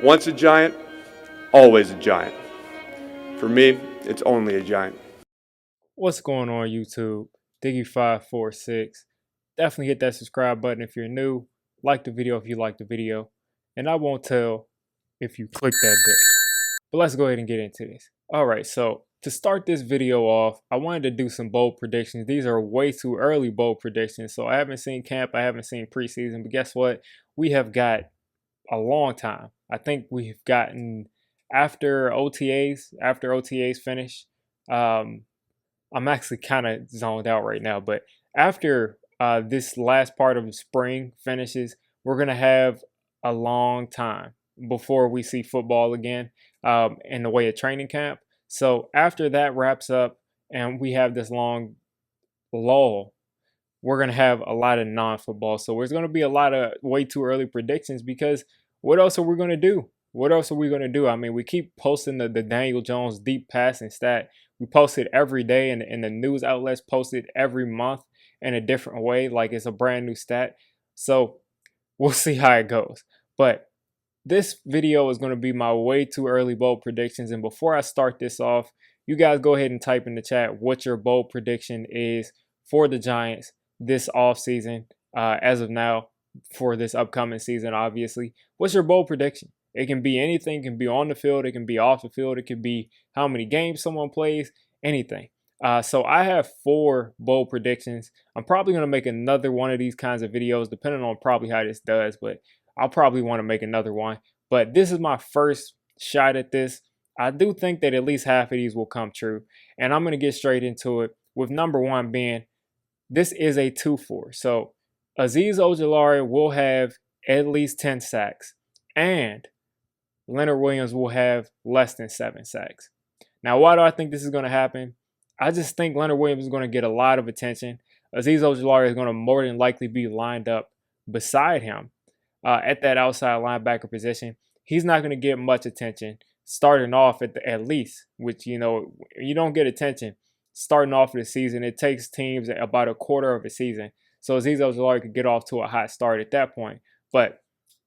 Once a giant, always a giant. For me, it's only a giant. What's going on YouTube? Diggy546. Definitely hit that subscribe button if you're new. Like the video if you like the video. And I won't tell if you click that bell. But let's go ahead and get into this. Alright, so to start this video off, I wanted to do some bold predictions. These are way too early bold predictions. So I haven't seen camp, I haven't seen preseason. But guess what? We have got a long time. I think we've gotten after OTAs finish. I'm actually kind of zoned out right now, but after this last part of the spring finishes, we're going to have a long time before we see football again in the way of training camp. So after that wraps up and we have this long lull, we're going to have a lot of non-football. So there's going to be a lot of way too early predictions because what else are we going to do? What else are we going to do? I mean, we keep posting the Daniel Jones deep passing stat. We post it every day, and the news outlets post it every month in a different way, like it's a brand new stat. So we'll see how it goes. But this video is going to be my way too early bold predictions. And before I start this off, you guys go ahead and type in the chat what your bold prediction is for the Giants this offseason as of now for this upcoming season, obviously. What's your bold prediction? It can be anything. It can be on the field. It can be off the field. It could be how many games someone plays, anything. So I have 4 bold predictions. I'm probably going to make another one of these kinds of videos, depending on probably how this does, but I'll probably want to make another one. But this is my first shot at this. I do think that at least half of these will come true. And I'm going to get straight into it with number 1 being this is a 2-4. So Azeez Ojulari will have at least 10 sacks. And Leonard Williams will have less than 7 sacks. Now, why do I think this is going to happen? I just think Leonard Williams is going to get a lot of attention. Azeez Ojulari is going to more than likely be lined up beside him at that outside linebacker position. He's not going to get much attention starting off at least, which, you don't get attention starting off of the season. It takes teams about a quarter of a season. So Azeez Ojulari could get off to a hot start at that point. But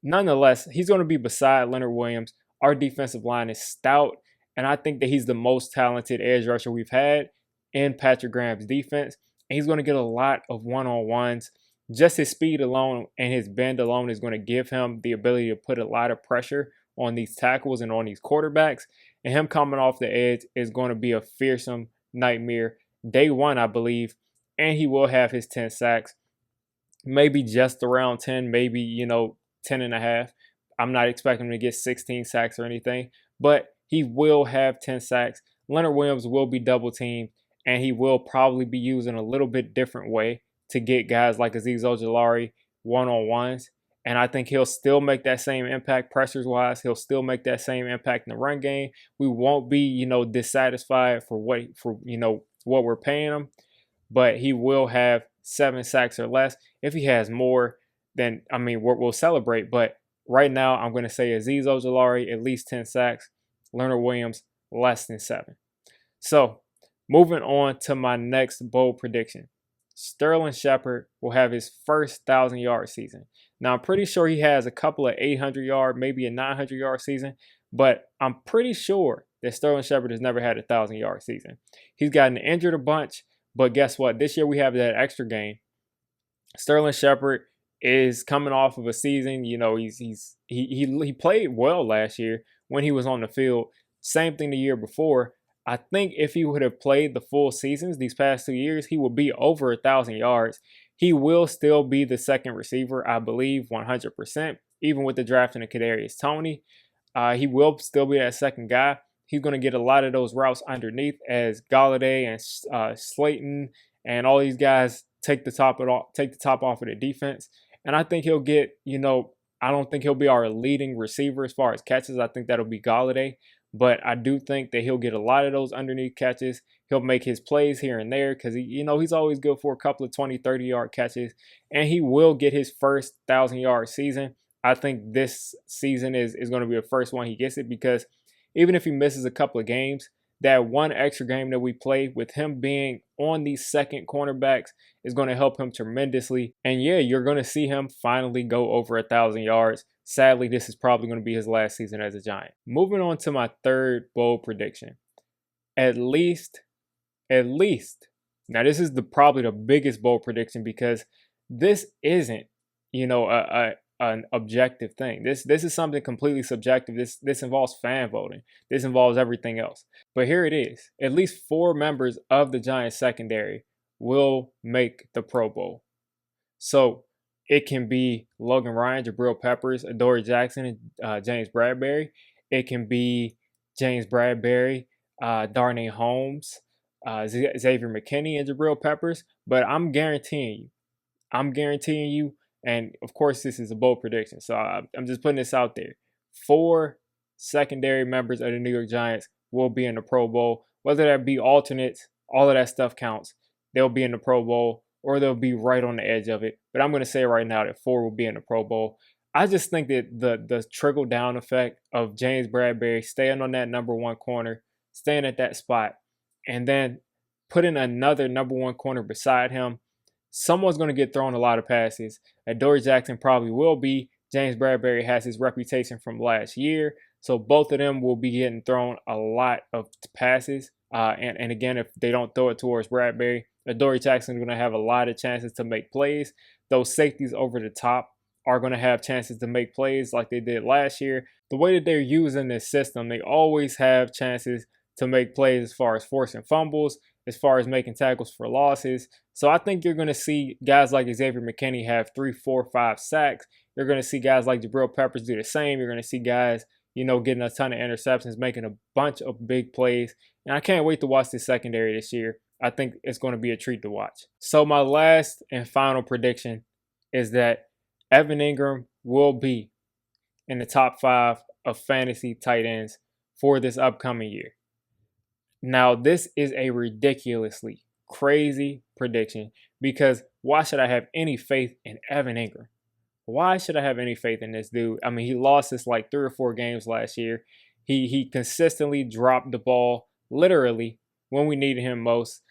nonetheless, he's going to be beside Leonard Williams. Our defensive line is stout, and I think that he's the most talented edge rusher we've had in Patrick Graham's defense. And he's going to get a lot of one-on-ones. Just his speed alone and his bend alone is going to give him the ability to put a lot of pressure on these tackles and on these quarterbacks. And him coming off the edge is going to be a fearsome nightmare day one, I believe. And he will have his 10 sacks. Maybe just around 10, maybe, 10 and a half. I'm not expecting him to get 16 sacks or anything, but he will have 10 sacks. Leonard Williams will be double teamed, and he will probably be used in a little bit different way to get guys like Azeez Ojulari one-on-ones. And I think he'll still make that same impact pressures-wise. He'll still make that same impact in the run game. We won't be, dissatisfied for what we're paying him, but he will have 7 sacks or less. If he has more, then, we'll celebrate. But right now, I'm going to say Azeez Ojulari, at least 10 sacks. Leonard Williams, less than 7. So, moving on to my next bold prediction. Sterling Shepard will have his first 1,000-yard season. Now, I'm pretty sure he has a couple of 800-yard, maybe a 900-yard season. But I'm pretty sure that Sterling Shepard has never had a 1,000-yard season. He's gotten injured a bunch. But guess what? This year we have that extra game. Sterling Shepard is coming off of a season. He played well last year when he was on the field. Same thing the year before. I think if he would have played the full seasons these past 2 years, he would be over 1,000 yards. He will still be the second receiver, I believe, 100%. Even with the drafting of Kadarius Toney, he will still be that second guy. He's going to get a lot of those routes underneath as Galladay and Slayton and all these guys take the top off of the defense. And I think he'll get, I don't think he'll be our leading receiver as far as catches. I think that'll be Galladay. But I do think that he'll get a lot of those underneath catches. He'll make his plays here and there because, he's always good for a couple of 20, 30-yard catches. And he will get his first 1,000-yard season. I think this season is going to be the first one he gets it because even if he misses a couple of games, that one extra game that we play with him being on these second cornerbacks is going to help him tremendously. And yeah, you're going to see him finally go over 1,000 yards sadly, this is probably going to be his last season as a Giant. Moving on to my third bold prediction. At least, now this is probably the biggest bold prediction because this isn't, an objective thing. This is something completely subjective. This involves fan voting. This involves everything else. But here it is. At least 4 members of the Giants secondary will make the Pro Bowl. So it can be Logan Ryan, Jabril Peppers, Adoree Jackson, and James Bradberry. It can be James Bradberry, Darnay Holmes, Xavier McKinney, and Jabril Peppers. But I'm guaranteeing you, and of course this is a bold prediction, so I'm just putting this out there. 4 secondary members of the New York Giants will be in the Pro Bowl. Whether that be alternates, all of that stuff counts. They'll be in the Pro Bowl, or they'll be right on the edge of it. But I'm going to say right now that 4 will be in the Pro Bowl. I just think that the trickle-down effect of James Bradberry staying on that number 1 corner, staying at that spot, and then putting another number 1 corner beside him, someone's going to get thrown a lot of passes. Adoree Jackson probably will be. James Bradberry has his reputation from last year, so both of them will be getting thrown a lot of passes. And again, if they don't throw it towards Bradberry, Adoree Jackson is going to have a lot of chances to make plays. Those safeties over the top are going to have chances to make plays like they did last year. The way that they're using this system, they always have chances to make plays as far as forcing fumbles, as far as making tackles for losses. So I think you're going to see guys like Xavier McKinney have 3, 4, 5 sacks. You're going to see guys like Jabril Peppers do the same. You're going to see guys, getting a ton of interceptions, making a bunch of big plays. And I can't wait to watch this secondary this year. I think it's going to be a treat to watch. So my last and final prediction is that Evan Ingram will be in the top 5 of fantasy tight ends for this upcoming year. Now, this is a ridiculously crazy prediction because why should I have any faith in Evan Ingram? Why should I have any faith in this dude? I mean, he lost us like 3 or 4 games last year. He consistently dropped the ball, literally, when we needed him most.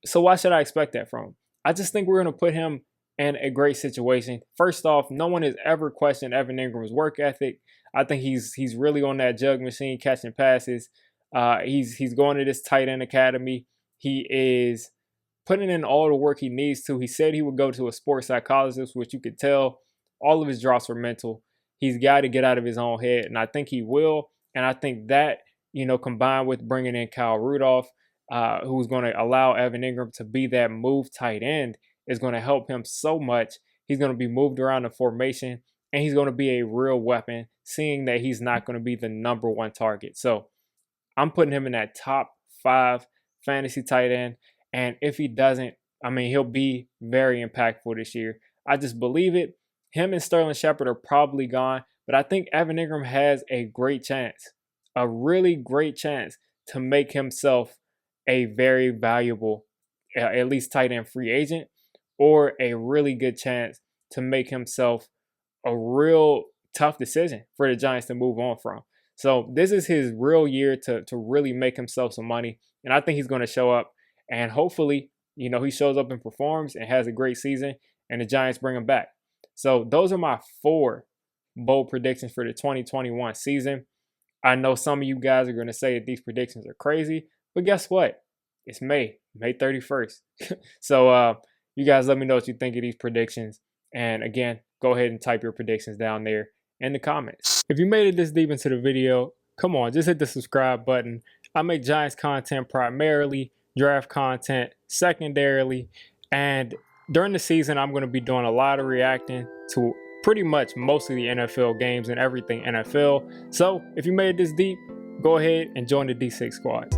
So why should I expect that from him? I just think we're going to put him in a great situation. First off, no one has ever questioned Evan Ingram's work ethic. I think he's really on that jug machine catching passes. He's going to this tight end academy. He is putting in all the work he needs to. He said he would go to a sports psychologist, which you could tell all of his drops were mental. He's got to get out of his own head, and I think he will. And I think that, combined with bringing in Kyle Rudolph, who's going to allow Evan Ingram to be that move tight end, is going to help him so much. He's going to be moved around the formation, and he's going to be a real weapon, seeing that he's not going to be the number 1 target. So I'm putting him in that top 5 fantasy tight end. And if he doesn't, he'll be very impactful this year. I just believe it. Him and Sterling Shepard are probably gone, but I think Evan Ingram has a great chance, a really great chance to make himself a very valuable, at least tight end free agent, or a really good chance to make himself a real tough decision for the Giants to move on from. So this is his real year to really make himself some money. And I think he's going to show up, and hopefully, he shows up and performs and has a great season and the Giants bring him back. So those are my 4 bold predictions for the 2021 season. I know some of you guys are going to say that these predictions are crazy, but guess what? It's May 31st. So you guys let me know what you think of these predictions. And again, go ahead and type your predictions down there in the comments. If you made it this deep into the video, come on, just hit the subscribe button. I make Giants content primarily, draft content secondarily, and during the season, I'm going to be doing a lot of reacting to pretty much most of the NFL games and everything NFL. So if you made it this deep, go ahead and join the D6 squad.